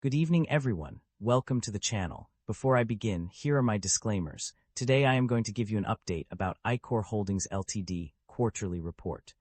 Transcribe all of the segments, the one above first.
Good evening, everyone. Welcome to the channel. Before I begin, here are my disclaimers. Today I am going to give you an update about ICHOR Holdings LTD quarterly report.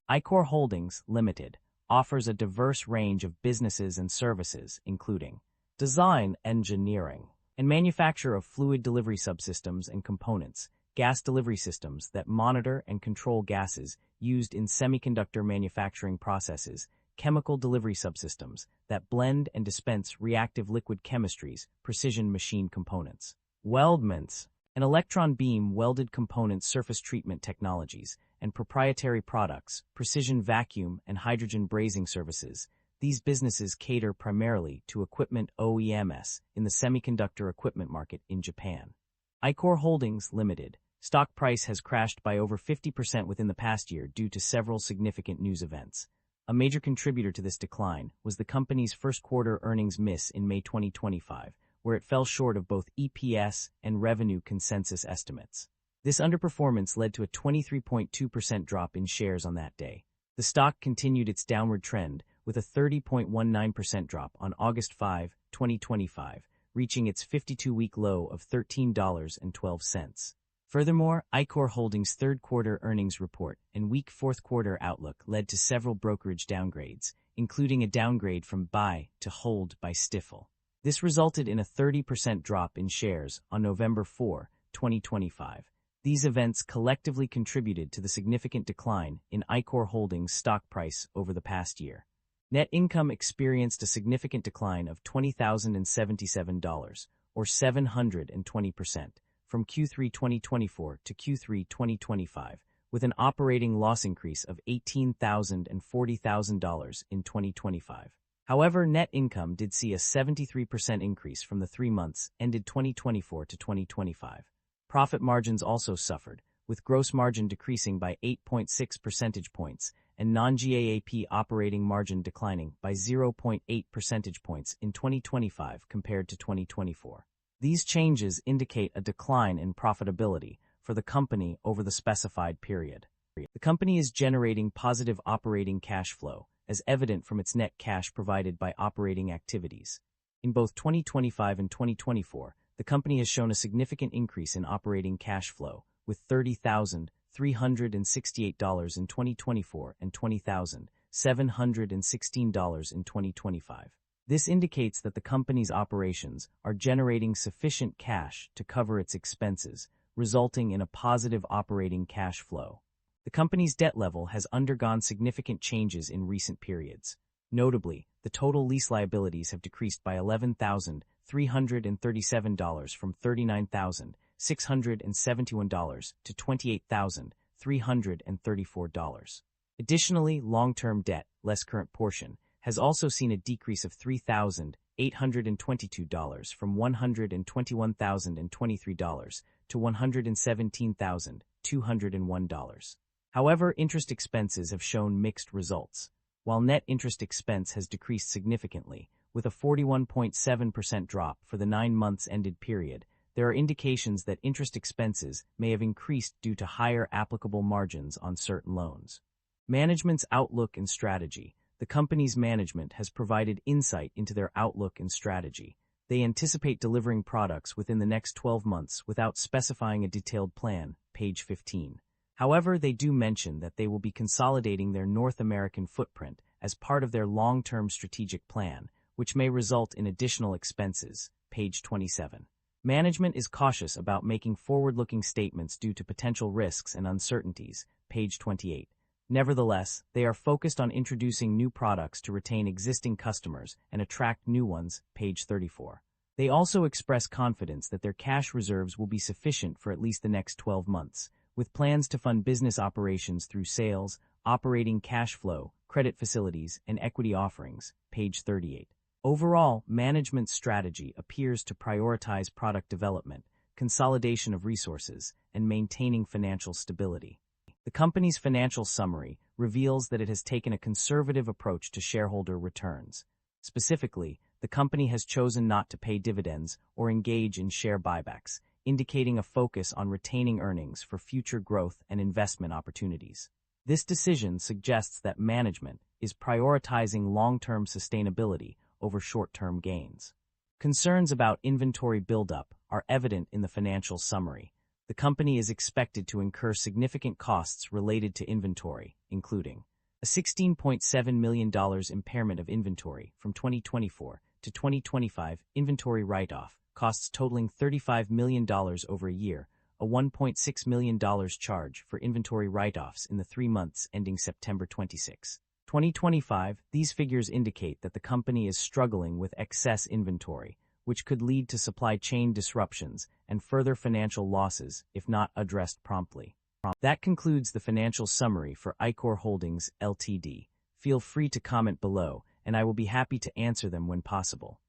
ICHOR Holdings Limited offers a diverse range of businesses and services, including design, engineering, and manufacture of fluid delivery subsystems and components, gas delivery systems that monitor and control gases used in semiconductor manufacturing processes, chemical delivery subsystems that blend and dispense reactive liquid chemistries, precision machine components, weldments, and electron beam welded component surface treatment technologies, and proprietary products, precision vacuum and hydrogen brazing services. These businesses cater primarily to equipment OEMs in the semiconductor equipment market in Japan. ICHOR Holdings Limited stock price has crashed by over 50% within the past year due to several significant news events. A major contributor to this decline was the company's first quarter earnings miss in May 2025, where it fell short of both EPS and revenue consensus estimates. This underperformance led to a 23.2% drop in shares on that day. The stock continued its downward trend with a 30.19% drop on August 5, 2025, reaching its 52-week low of $13.12. Furthermore, ICHOR Holdings' third quarter earnings report and weak fourth quarter outlook led to several brokerage downgrades, including a downgrade from buy to hold by Stifel. This resulted in a 30% drop in shares on November 4, 2025. These events collectively contributed to the significant decline in ICHOR Holdings' stock price over the past year. Net income experienced a significant decline of $20,077, or 720%. From Q3 2024 to Q3 2025, with an operating loss increase of $18,000 and $40,000 in 2025. However, net income did see a 73% increase from the 3 months ended 2024 to 2025. Profit margins also suffered, with gross margin decreasing by 8.6 percentage points and non-GAAP operating margin declining by 0.8 percentage points in 2025 compared to 2024. These changes indicate a decline in profitability for the company over the specified period. The company is generating positive operating cash flow, as evident from its net cash provided by operating activities. In both 2025 and 2024, the company has shown a significant increase in operating cash flow, with $30,368 in 2024 and $20,716 in 2025. This indicates that the company's operations are generating sufficient cash to cover its expenses, resulting in a positive operating cash flow. The company's debt level has undergone significant changes in recent periods. Notably, the total lease liabilities have decreased by $11,337 from $39,671 to $28,334. Additionally, long-term debt, less current portion, has also seen a decrease of $3,822 from $121,023 to $117,201. However, interest expenses have shown mixed results. While net interest expense has decreased significantly, with a 41.7% drop for the 9 months ended period, there are indications that interest expenses may have increased due to higher applicable margins on certain loans. Management's outlook and strategy. The company's management has provided insight into their outlook and strategy. They anticipate delivering products within the next 12 months without specifying a detailed plan, page 15. However, they do mention that they will be consolidating their North American footprint as part of their long-term strategic plan, which may result in additional expenses, page 27. Management is cautious about making forward-looking statements due to potential risks and uncertainties, page 28. Nevertheless, they are focused on introducing new products to retain existing customers and attract new ones, page 34. They also express confidence that their cash reserves will be sufficient for at least the next 12 months, with plans to fund business operations through sales, operating cash flow, credit facilities, and equity offerings, page 38. Overall, management's strategy appears to prioritize product development, consolidation of resources, and maintaining financial stability. The company's financial summary reveals that it has taken a conservative approach to shareholder returns. Specifically, the company has chosen not to pay dividends or engage in share buybacks, indicating a focus on retaining earnings for future growth and investment opportunities. This decision suggests that management is prioritizing long-term sustainability over short-term gains. Concerns about inventory buildup are evident in the financial summary. The company is expected to incur significant costs related to inventory, including a $16.7 million impairment of inventory from 2024 to 2025 inventory write-off, costs totaling $35 million over a year, a $1.6 million charge for inventory write-offs in the 3 months ending September 26, 2025. These figures indicate that the company is struggling with excess inventory, which could lead to supply chain disruptions and further financial losses if not addressed promptly. That concludes the financial summary for ICHOR Holdings Ltd. Feel free to comment below, and I will be happy to answer them when possible.